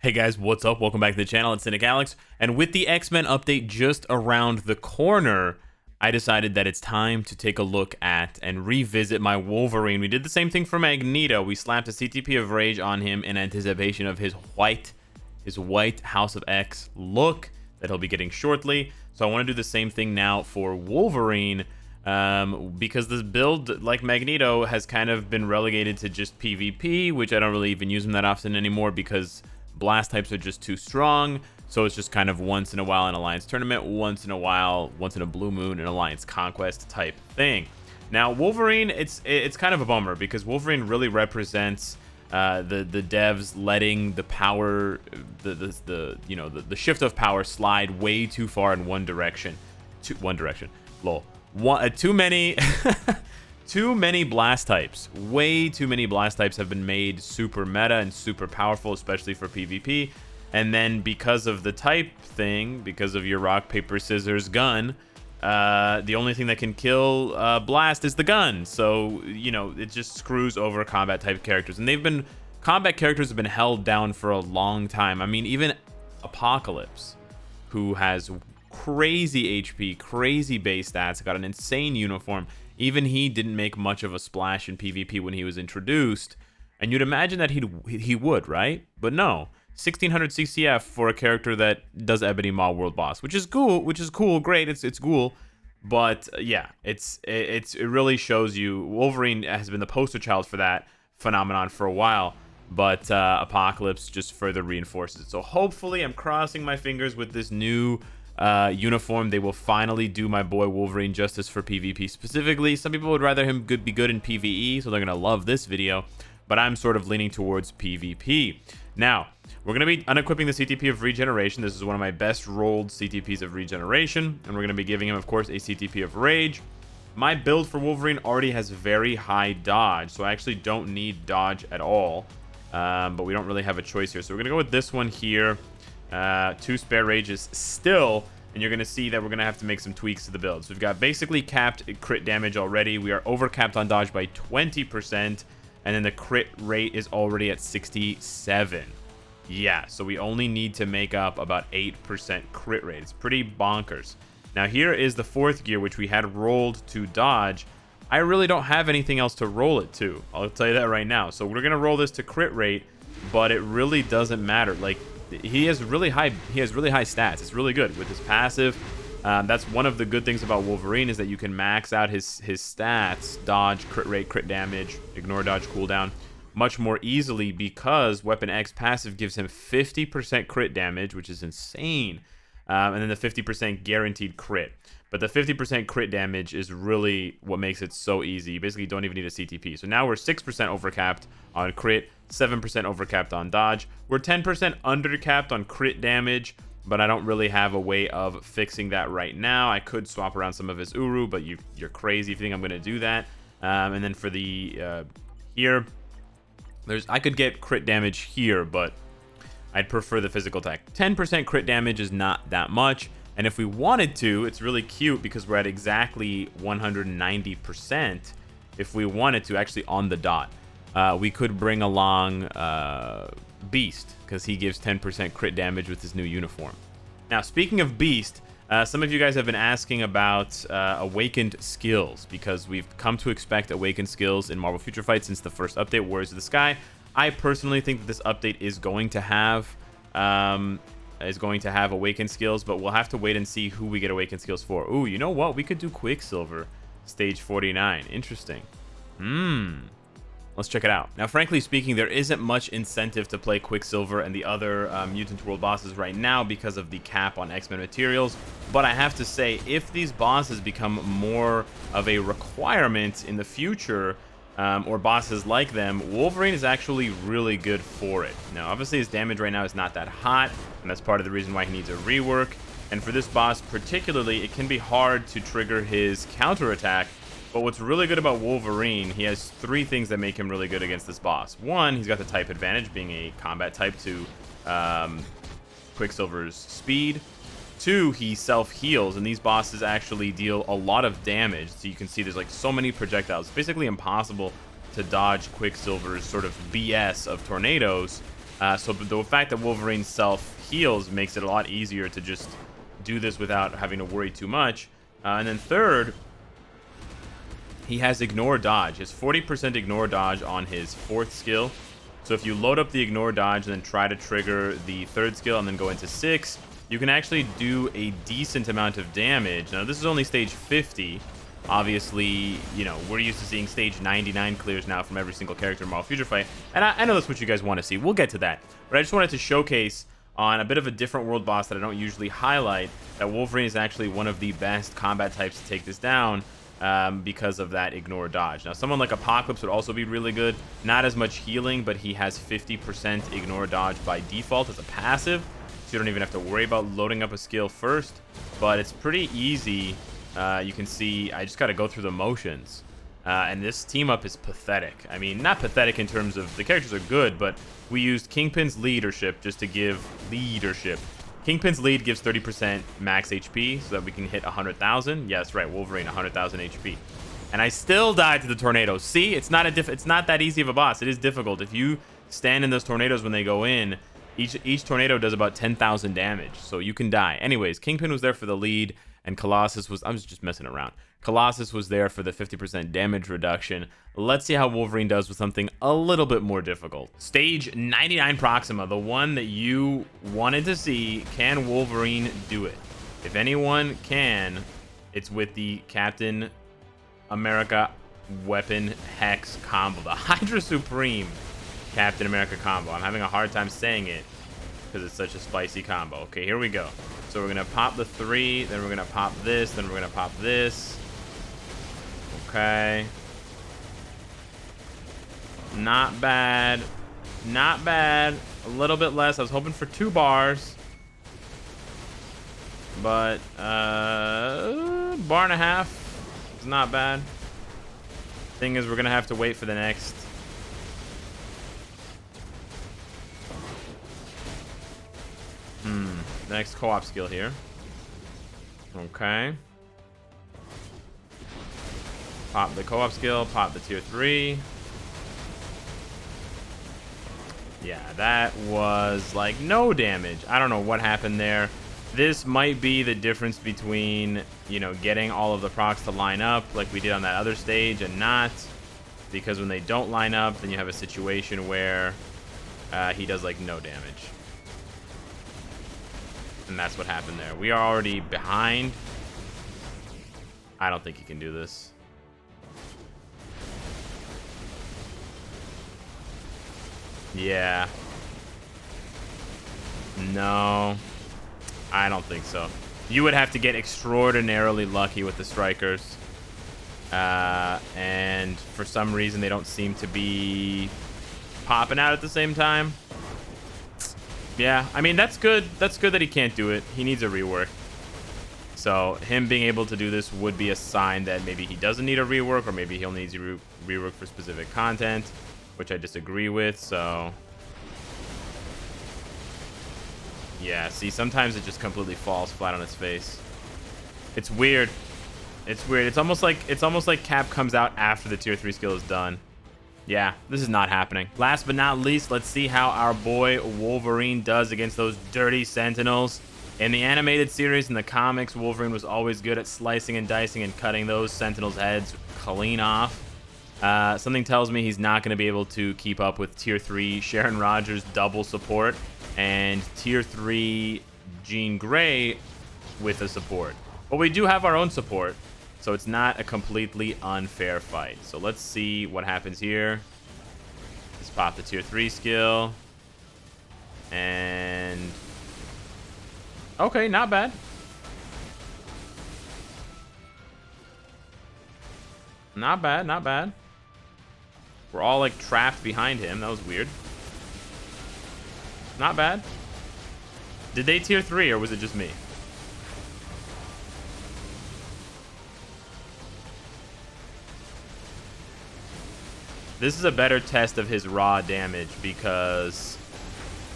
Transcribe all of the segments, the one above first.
Hey guys, what's up? Welcome back to the channel. It's Cynicalex, and with the X-Men update just around the corner, I decided that it's time to take a look at and revisit my Wolverine. We did the same thing for Magneto. We slapped a CTP of Rage on him in anticipation of his white House of X look that he'll be getting shortly. So I want to do the same thing now for Wolverine, because this build, like Magneto, has kind of been relegated to just PvP, which I don't really even use him that often anymore because blast types are just too strong. So it's just kind of once in a while in Alliance Tournament, once in a while, once in a blue moon, an Alliance Conquest type thing. Now Wolverine, it's kind of a bummer because Wolverine really represents the devs letting the power, the shift of power slide way too far in one direction. Lol. Too many too many blast types. Way too many blast types have been made super meta and super powerful, especially for PvP. And then because of the type thing, because of your rock, paper, scissors, gun, the only thing that can kill blast is the gun. So, you know, it just screws over combat type characters. And combat characters have been held down for a long time. I mean, even Apocalypse, who has crazy HP, crazy base stats, got an insane uniform. Even he didn't make much of a splash in PvP when he was introduced, and you'd imagine that he would, right? But no, 1600 CCF for a character that does Ebony Maw World Boss, which is cool, great, it's cool. But yeah, it really shows you Wolverine has been the poster child for that phenomenon for a while, but Apocalypse just further reinforces it. So hopefully, I'm crossing my fingers with this new uniform, they will finally do my boy Wolverine justice for PvP specifically. Some people would rather him be good in PvE, so they're gonna love this video, but I'm sort of leaning towards PvP. Now, we're gonna be unequipping the CTP of Regeneration. This is one of my best rolled CTPs of Regeneration, and we're gonna be giving him, of course, a CTP of Rage. My build for Wolverine already has very high dodge, so I actually don't need dodge at all, but we don't really have a choice here. So we're gonna go with this one here. 2 spare rages still, and you're going to see that we're going to have to make some tweaks to the build. So we've got basically capped crit damage already. We are over capped on dodge by 20%, and then the crit rate is already at 67. Yeah, so we only need to make up about 8% crit rate. It's pretty bonkers. Now here is the 4th gear, which we had rolled to dodge. I really don't have anything else to roll it to. I'll tell you that right now. So we're going to roll this to crit rate, but it really doesn't matter. Like, he has really high stats. It's really good with his passive. That's one of the good things about Wolverine, is that you can max out his stats, dodge, crit rate, crit damage, ignore dodge, cooldown, much more easily, because Weapon X passive gives him 50% crit damage, which is insane, and then the 50% guaranteed crit. But the 50% crit damage is really what makes it so easy. You basically don't even need a CTP. So now we're 6% overcapped on crit, 7% overcapped on dodge. We're 10% undercapped on crit damage, but I don't really have a way of fixing that right now. I could swap around some of his Uru, but you're crazy if you think I'm going to do that. And then for the here, I could get crit damage here, but I'd prefer the physical attack. 10% crit damage is not that much. And if we wanted to, it's really cute because we're at exactly 190% if we wanted to, actually on the dot. We could bring along Beast, because he gives 10% crit damage with his new uniform. Now, speaking of Beast, some of you guys have been asking about Awakened skills, because we've come to expect Awakened skills in Marvel Future Fight since the first update, Warriors of the Sky. I personally think that this update is going to have Awakened skills, but we'll have to wait and see who we get Awakened skills for. Ooh, you know what? We could do Quicksilver, stage 49. Interesting. Let's check it out. Now, frankly speaking, there isn't much incentive to play Quicksilver and the other Mutant World bosses right now because of the cap on X-Men materials. But I have to say, if these bosses become more of a requirement in the future, or bosses like them, Wolverine is actually really good for it. Now, obviously, his damage right now is not that hot, and that's part of the reason why he needs a rework. And for this boss particularly, it can be hard to trigger his counterattack. But what's really good about Wolverine, he has 3 things that make him really good against this boss. 1, he's got the type advantage, being a combat type to Quicksilver's speed. 2, he self-heals, and these bosses actually deal a lot of damage. So you can see there's like so many projectiles. It's basically impossible to dodge Quicksilver's sort of BS of tornadoes. So the fact that Wolverine self-heals makes it a lot easier to just do this without having to worry too much. And then third, he has ignore dodge. He has 40% ignore dodge on his 4th skill. So if you load up the ignore dodge and then try to trigger the 3rd skill and then go into 6, you can actually do a decent amount of damage. Now, this is only stage 50. Obviously, you know, we're used to seeing stage 99 clears now from every single character in Marvel Future Fight. And I know that's what you guys want to see. We'll get to that. But I just wanted to showcase on a bit of a different world boss that I don't usually highlight that Wolverine is actually one of the best combat types to take this down. Because of that ignore dodge. Now, someone like Apocalypse would also be really good. Not as much healing, but he has 50% ignore dodge by default as a passive, so you don't even have to worry about loading up a skill first. But it's pretty easy. You can see I just got to go through the motions. And this team up is pathetic. I mean, not pathetic in terms of the characters are good, but we used Kingpin's leadership just to give leadership. Kingpin's lead gives 30% max HP so that we can hit 100,000. Yes, right, Wolverine, 100,000 HP. And I still died to the tornadoes. See, it's not that easy of a boss. It is difficult. If you stand in those tornadoes when they go in, each tornado does about 10,000 damage, so you can die. Anyways, Kingpin was there for the lead, and Colossus was... I was just messing around. Colossus was there for the 50% damage reduction. Let's see how Wolverine does with something a little bit more difficult. Stage 99 Proxima, the one that you wanted to see. Can Wolverine do it? If anyone can, it's with the Captain America Weapon Hex combo. The Hydra Supreme Captain America combo. I'm having a hard time saying it because it's such a spicy combo. Okay, here we go. So we're going to pop the 3, then we're going to pop this, then we're going to pop this. Okay. Not bad. Not bad. A little bit less. I was hoping for 2 bars. But, bar and a half is not bad. Thing is, we're going to have to wait for the next. Next co-op skill here. Okay. Pop the co-op skill, pop the tier 3. Yeah, that was like no damage. I don't know what happened there. This might be the difference between, you know, getting all of the procs to line up like we did on that other stage and not. Because when they don't line up, then you have a situation where he does like no damage. And that's what happened there. We are already behind. I don't think he can do this. Yeah. No. I don't think so. You would have to get extraordinarily lucky with the strikers. And for some reason, they don't seem to be popping out at the same time. Yeah, I mean, that's good. That's good that he can't do it. He needs a rework. So him being able to do this would be a sign that maybe he doesn't need a rework, or maybe he'll need a rework for specific content, which I disagree with. So yeah, see, sometimes it just completely falls flat on its face. It's weird. It's weird. It's almost like Cap comes out after the tier 3 skill is done. Yeah, this is not happening. Last but not least, let's see how our boy Wolverine does against those dirty Sentinels. In the animated series, in the comics, Wolverine was always good at slicing and dicing and cutting those Sentinels' heads clean off. Something tells me he's not going to be able to keep up with tier 3 Sharon Rogers double support and tier 3 Jean Grey with a support. But we do have our own support, so it's not a completely unfair fight. So let's see what happens here. Let's pop the tier 3 skill. And okay, not bad. Not bad, not bad. We're all like trapped behind him. That was weird. Not bad. Did they tier 3 or was it just me? This is a better test of his raw damage because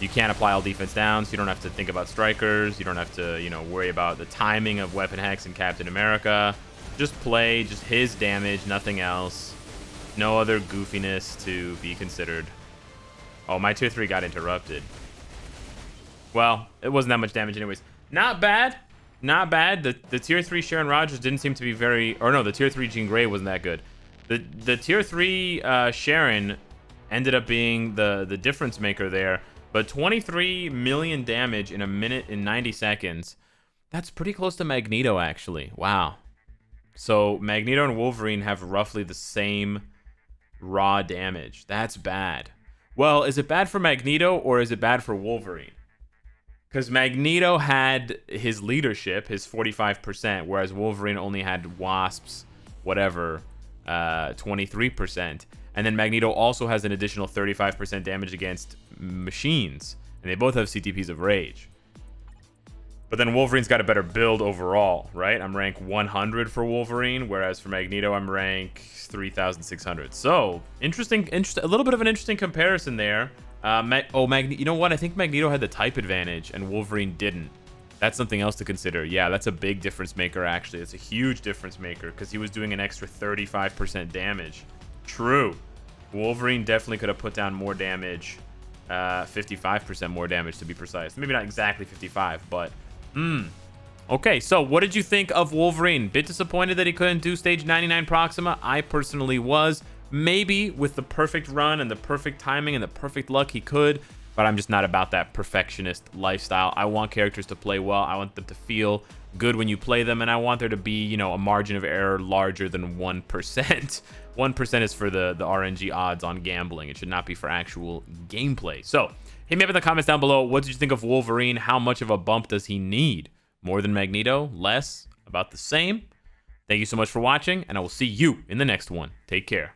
you can't apply all defense down, so you don't have to think about strikers. You don't have to, you know, worry about the timing of Weapon Hex and Captain America. Just play just his damage, nothing else. No other goofiness to be considered. Oh, my tier 3 got interrupted. Well, it wasn't that much damage anyways. Not bad. Not bad. The tier 3 Sharon Rogers didn't seem to be very... Or no, the tier 3 Jean Grey wasn't that good. The tier 3 Sharon ended up being the difference maker there. But 23 million damage in a minute and 90 seconds. That's pretty close to Magneto, actually. Wow. So Magneto and Wolverine have roughly the same raw damage. That's bad. Well, is it bad for Magneto or is it bad for Wolverine? Because Magneto had his leadership, his 45%, whereas Wolverine only had Wasp's, whatever, 23%. And then Magneto also has an additional 35% damage against machines. And they both have CTPs of Rage. But then Wolverine's got a better build overall, right? I'm rank 100 for Wolverine, whereas for Magneto, I'm rank 3,600. So, interesting, a little bit of an interesting comparison there. You know what? I think Magneto had the type advantage and Wolverine didn't. That's something else to consider. Yeah, that's a big difference maker, actually. It's a huge difference maker because he was doing an extra 35% damage. True. Wolverine definitely could have put down more damage. 55% more damage, to be precise. Maybe not exactly 55, but... Okay, so what did you think of Wolverine? Bit disappointed that he couldn't do stage 99 Proxima. I personally was. Maybe with the perfect run and the perfect timing and the perfect luck he could, but I'm just not about that perfectionist lifestyle. I want characters to play well. I want them to feel good when you play them, and I want there to be, you know, a margin of error larger than 1%. 1% is for the RNG odds on gambling. It should not be for actual gameplay. So, hit me up in the comments down below. What did you think of Wolverine? How much of a bump does he need? More than Magneto? Less? About the same? Thank you so much for watching, and I will see you in the next one. Take care.